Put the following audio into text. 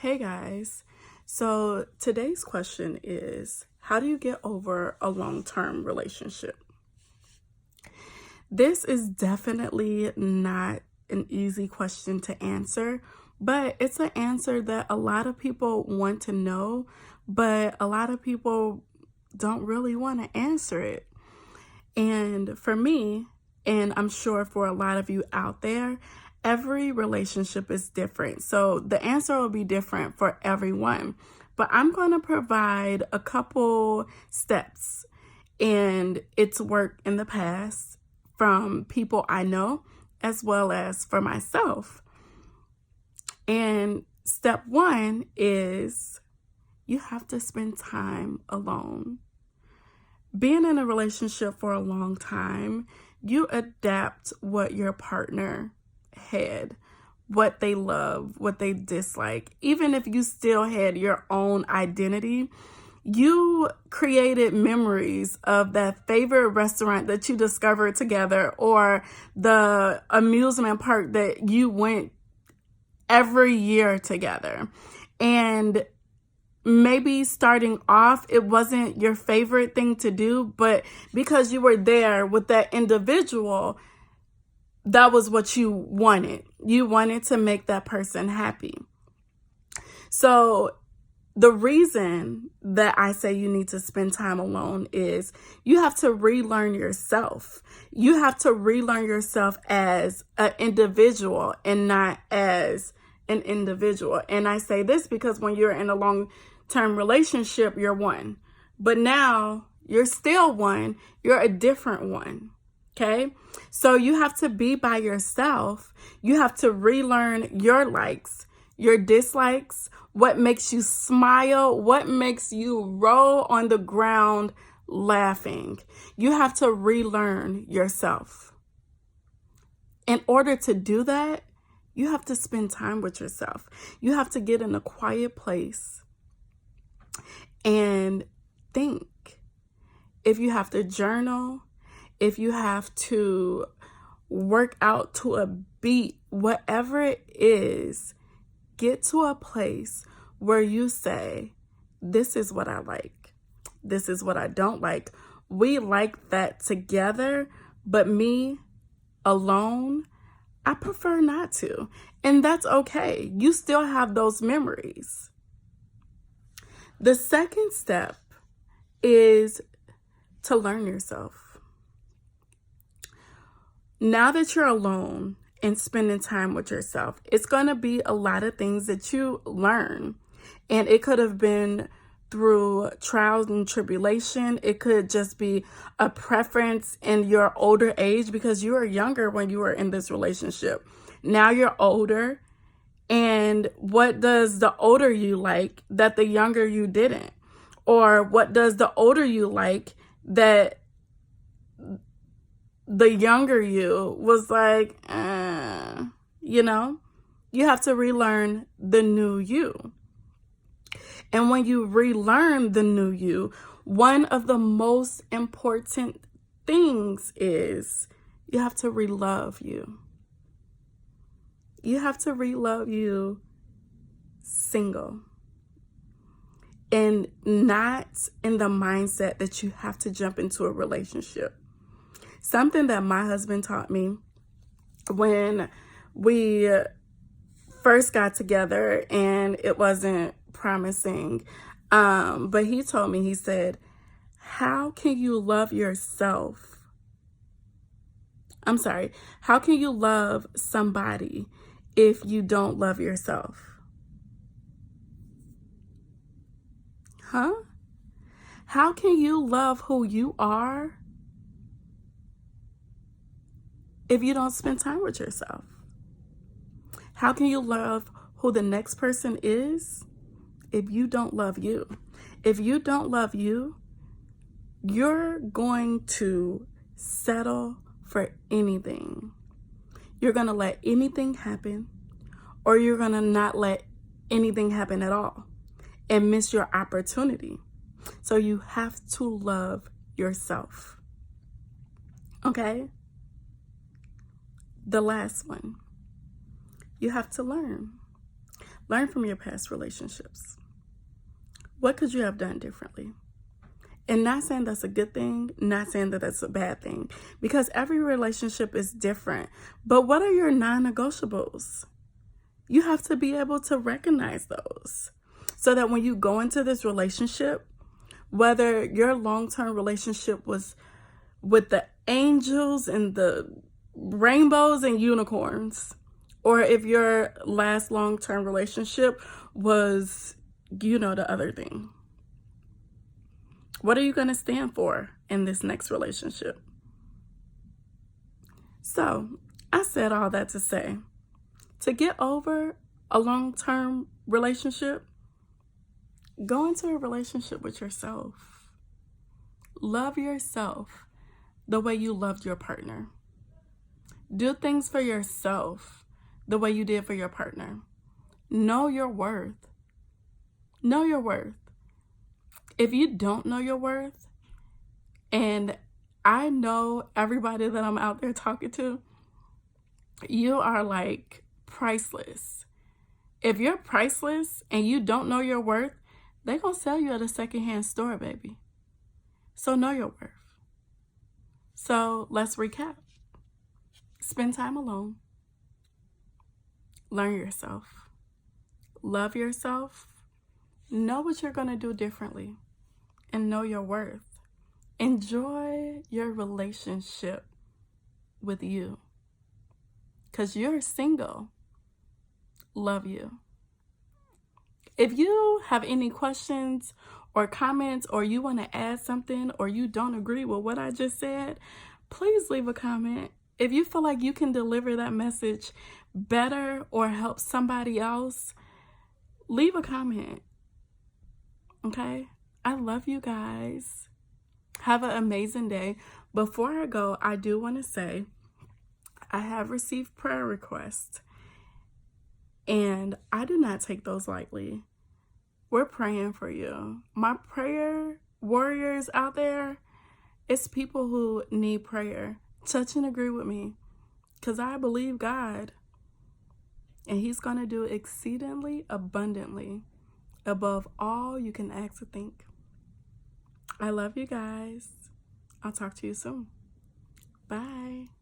Hey guys, so today's question is, how do you get over a long-term relationship? This is definitely not an easy question to answer, but it's an answer that a lot of people want to know, but a lot of people don't really want to answer it. And for me, and I'm sure for a lot of you out there, every relationship is different. So the answer will be different for everyone. But I'm going to provide a couple steps, and it's worked in the past from people I know as well as for myself. And step one is you have to spend time alone. Being in a relationship for a long time, you adapt what your partner had, what they love, what they dislike. Even if you still had your own identity, you created memories of that favorite restaurant that you discovered together, or the amusement park that you went every year together. And maybe starting off, it wasn't your favorite thing to do, but because you were there with that individual, that was what you wanted. You wanted to make that person happy. So the reason that I say you need to spend time alone is you have to relearn yourself. You have to relearn yourself as an individual and not as an individual. And I say this because when you're in a long-term relationship, you're one. But now you're still one. You're a different one. Okay? So you have to be by yourself. You have to relearn your likes, your dislikes, what makes you smile, what makes you roll on the ground laughing. You have to relearn yourself. In order to do that, you have to spend time with yourself. You have to get in a quiet place and think. If you have to journal, if you have to work out to a beat, whatever it is, get to a place where you say, this is what I like. This is what I don't like. We like that together, but me alone, I prefer not to. And that's okay. You still have those memories. The second step is to learn yourself. Now that you're alone and spending time with yourself, it's going to be a lot of things that you learn. And it could have been through trials and tribulation. It could just be a preference in your older age because you were younger when you were in this relationship. Now you're older. And what does the older you like that the younger you didn't? Or what does the older you like that the younger you was like, you have to relearn the new you. And when you relearn the new you, one of the most important things is you have to relove you. You have to relove you single. And not in the mindset that you have to jump into a relationship. Something that my husband taught me when we first got together, and it wasn't promising, but he told me, he said, how can you love yourself? How can you love somebody if you don't love yourself? Huh? How can you love who you are if you don't spend time with yourself? How can you love who the next person is if you don't love you? If you don't love you, you're going to settle for anything. You're going to let anything happen, or you're going to not let anything happen at all and miss your opportunity. So you have to love yourself. Okay? The last one, you have to learn. Learn from your past relationships. What could you have done differently? And not saying that's a good thing, not saying that that's a bad thing, because every relationship is different. But what are your non-negotiables? You have to be able to recognize those so that when you go into this relationship, whether your long-term relationship was with the angels and the rainbows and unicorns, or if your last long-term relationship was, the other thing. What are you going to stand for in this next relationship? So, I said all that to say, to get over a long-term relationship, go into a relationship with yourself. Love yourself the way you loved your partner. Do things for yourself the way you did for your partner. Know your worth. Know your worth. If you don't know your worth, and I know everybody that I'm out there talking to, you are like priceless. If you're priceless and you don't know your worth, they're going to sell you at a secondhand store, baby. So know your worth. So let's recap. Spend time alone. Learn yourself. Love yourself. Know what you're going to do differently. And know your worth. Enjoy your relationship with you. Because you're single. Love you. If you have any questions or comments, or you want to add something, or you don't agree with what I just said, please leave a comment. If you feel like you can deliver that message better or help somebody else, leave a comment. Okay? I love you guys. Have an amazing day. Before I go, I do want to say I have received prayer requests, and I do not take those lightly. We're praying for you. My prayer warriors out there, it's people who need prayer. Touch and agree with me, because I believe God, and He's going to do exceedingly abundantly above all you can ask or think. I love you guys. I'll talk to you soon. Bye.